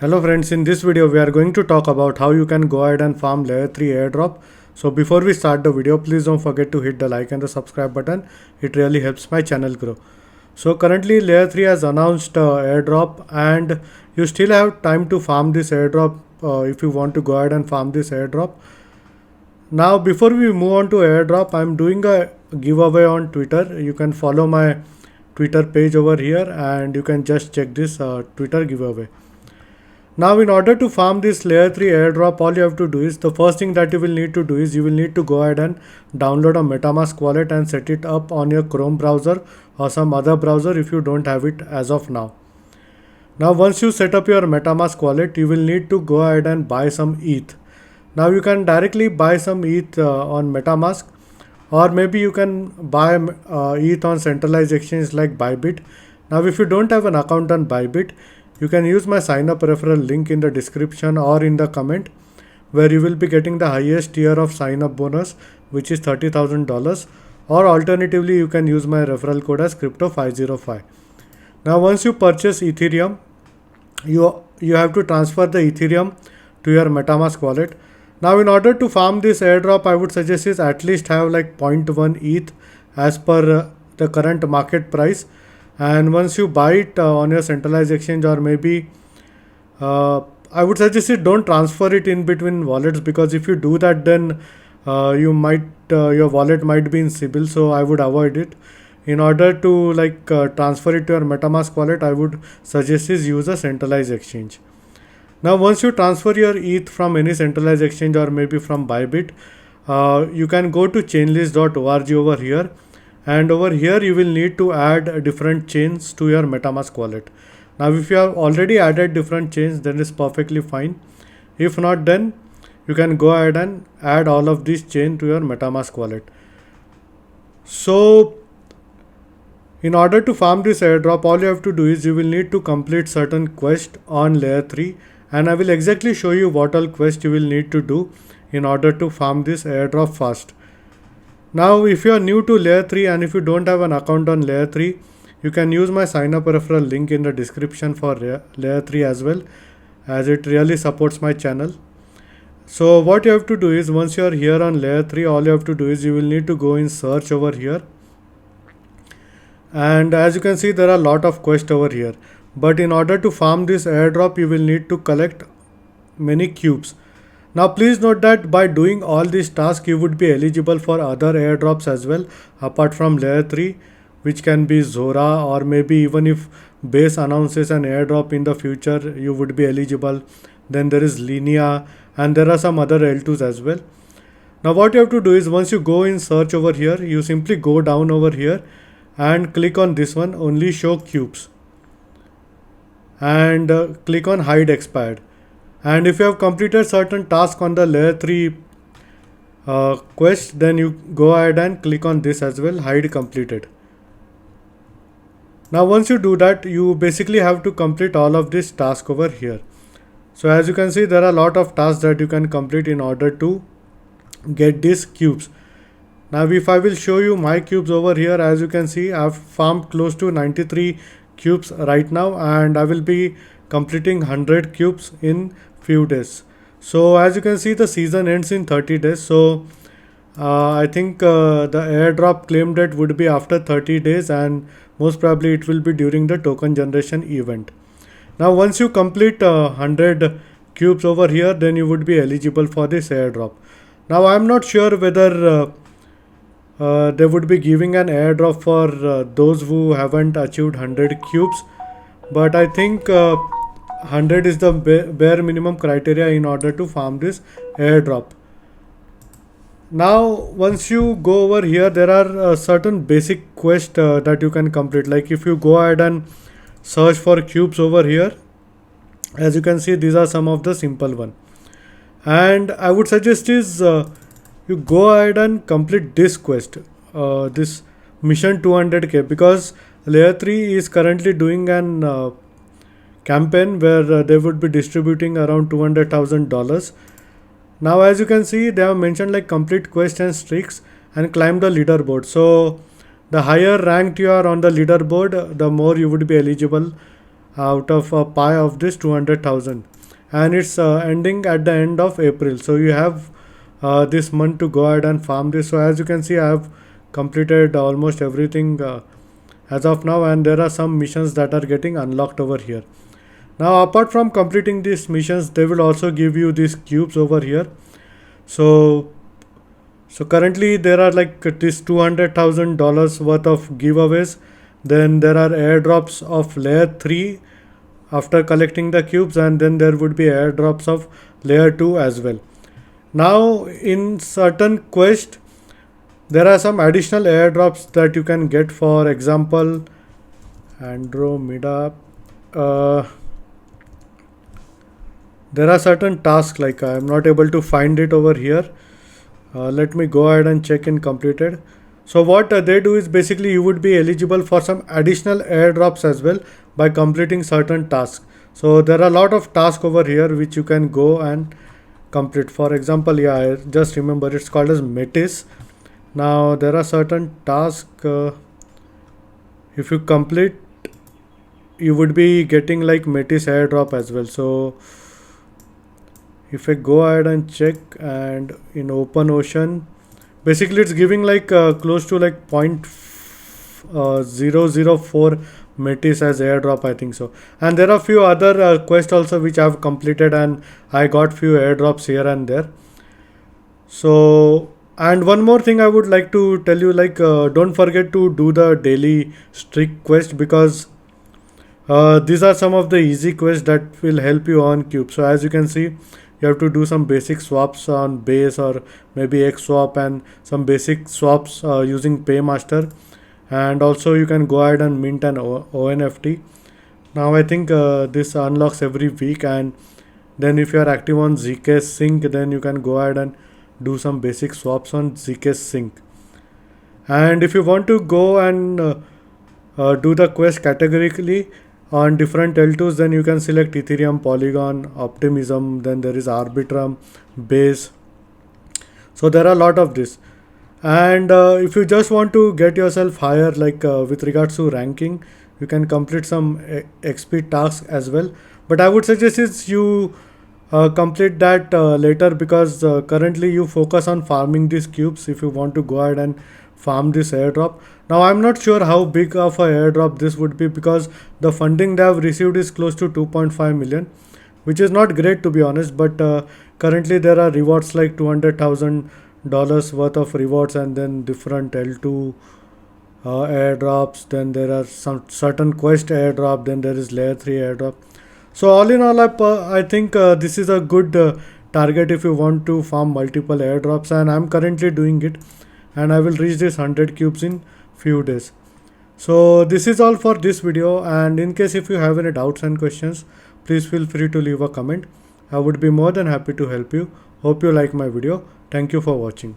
Hello friends, in this video we are going to talk about how you can go ahead and farm layer 3 airdrop. So before we start the video, please don't forget to hit the like and the subscribe button. It really helps my channel grow. So currently layer 3 has announced airdrop and you still have time to farm this airdrop if you want to go ahead and farm this airdrop. Now before we move on to airdrop, I'm doing a giveaway on Twitter. You can follow my Twitter page over here and you can just check this Twitter giveaway. Now in order to farm this layer 3 airdrop, all you have to do is, the first thing that you will need to do is you will need to go ahead and download a MetaMask wallet and set it up on your Chrome browser or some other browser if you don't have it as of now. Now once you set up your MetaMask wallet, you will need to go ahead and buy some ETH. Now you can directly buy some ETH on MetaMask, or maybe you can buy ETH on centralized exchange like Bybit. Now if you don't have an account on Bybit, you can use my sign up referral link in the description or in the comment, where you will be getting the highest tier of sign up bonus, which is $30,000, or alternatively you can use my referral code as crypto505. Now once you purchase Ethereum, you have to transfer the Ethereum to your MetaMask wallet. Now in order to farm this airdrop, I would suggest is at least have like 0.1 ETH as per the current market price. And once you buy it on your centralized exchange, or maybe I would suggest it don't transfer it in between wallets, because if you do that, then your wallet might be in Sibyl, so I would avoid it. In order to transfer it to your MetaMask wallet, I would suggest is use a centralized exchange. Now once you transfer your ETH from any centralized exchange or maybe from Bybit, you can go to chainlist.org over here, and over here you will need to add different chains to your MetaMask wallet. Now if you have already added different chains, then it's perfectly fine. If not, then you can go ahead and add all of these chains to your MetaMask wallet. So in order to farm this airdrop, all you have to do is you will need to complete certain quest on layer 3, and I will exactly show you what all quest you will need to do in order to farm this airdrop fast. Now if you are new to layer 3 and if you don't have an account on layer 3, you can use my sign up referral link in the description for layer 3 as well, as it really supports my channel. So what you have to do is, once you are here on layer 3, all you have to do is you will need to go in search over here, and as you can see there are a lot of quests over here. But in order to farm this airdrop, you will need to collect many cubes. Now please note that by doing all these tasks, you would be eligible for other airdrops as well apart from layer 3, which can be Zora, or maybe even if base announces an airdrop in the future, you would be eligible. Then there is linea, and there are some other L2s as well. Now what you have to do is, once you go in search over here, you simply go down over here and click on this one, only show cubes, and click on hide expired. And if you have completed certain task on the layer 3 quest, then you go ahead and click on this as well, hide completed. Now once you do that, you basically have to complete all of this task over here. So as you can see, there are a lot of tasks that you can complete in order to get these cubes. Now if I will show you my cubes over here, as you can see, I've farmed close to 93 cubes right now, and I will be completing 100 cubes in few days. So as you can see, the season ends in 30 days. So I think the airdrop claim date would be after 30 days, and most probably it will be during the token generation event. Now once you complete 100 cubes over here, then you would be eligible for this airdrop. Now I am not sure whether they would be giving an airdrop for those who haven't achieved 100 cubes, but I think 100 is the bare minimum criteria in order to farm this airdrop. Now once you go over here, there are certain basic quests that you can complete. Like if you go ahead and search for cubes over here, as you can see, these are some of the simple one, and I would suggest is you go ahead and complete this quest, this mission 200k, because layer 3 is currently doing an campaign where they would be distributing around $200,000. Now as you can see, they have mentioned like complete quest and streaks and climb the leaderboard. So the higher ranked you are on the leaderboard, the more you would be eligible out of a pie of this 200,000, and it's ending at the end of April. So you have this month to go ahead and farm this. So as you can see, I have completed almost everything as of now, and there are some missions that are getting unlocked over here. Now apart from completing these missions, they will also give you these cubes over here. So currently there are like this $200,000 worth of giveaways. Then there are airdrops of layer 3 after collecting the cubes, and then there would be airdrops of layer 2 as well. Now in certain quest, there are some additional airdrops that you can get. For example, Andromeda. There are certain tasks, like I am not able to find it over here. Let me go ahead and check in completed. So what they do is basically you would be eligible for some additional airdrops as well by completing certain tasks. So there are a lot of tasks over here which you can go and complete. For example, yeah, I just remember it's called as metis. Now there are certain tasks, if you complete, you would be getting like metis airdrop as well. So if I go ahead and check, and in open ocean, basically it's giving like close to like 0.004 metis as airdrop, I think so. And there are few other quests also which I have completed, and I got few airdrops here and there. So, and one more thing I would like to tell you, like don't forget to do the daily streak quest, because these are some of the easy quests that will help you on cube. So as you can see, you have to do some basic swaps on base or maybe X swap, and some basic swaps using paymaster. And also you can go ahead and mint an ONFT. Now I think this unlocks every week, and then if you are active on zk sync, then you can go ahead and do some basic swaps on zk sync. And if you want to go and do the quest categorically on different L2s, then you can select Ethereum, Polygon, Optimism, then there is Arbitrum, Base. So there are a lot of this. And if you just want to get yourself higher, like with regards to ranking, you can complete some XP tasks as well. But I would suggest is you complete that later, because currently you focus on farming these cubes if you want to go ahead and farm this airdrop. Now I'm not sure how big of a airdrop this would be, because the funding they have received is close to 2.5 million, which is not great to be honest. But currently there are rewards like $200,000 worth of rewards, and then different L2 airdrops. Then there are some certain quest airdrop, then there is layer 3 airdrop. So all in all, I think this is a good target if you want to farm multiple airdrops, and I'm currently doing it, and I will reach this 100 cubes in few days. So this is all for this video, and in case if you have any doubts and questions, please feel free to leave a comment. I would be more than happy to help you. Hope you like my video. Thank you for watching.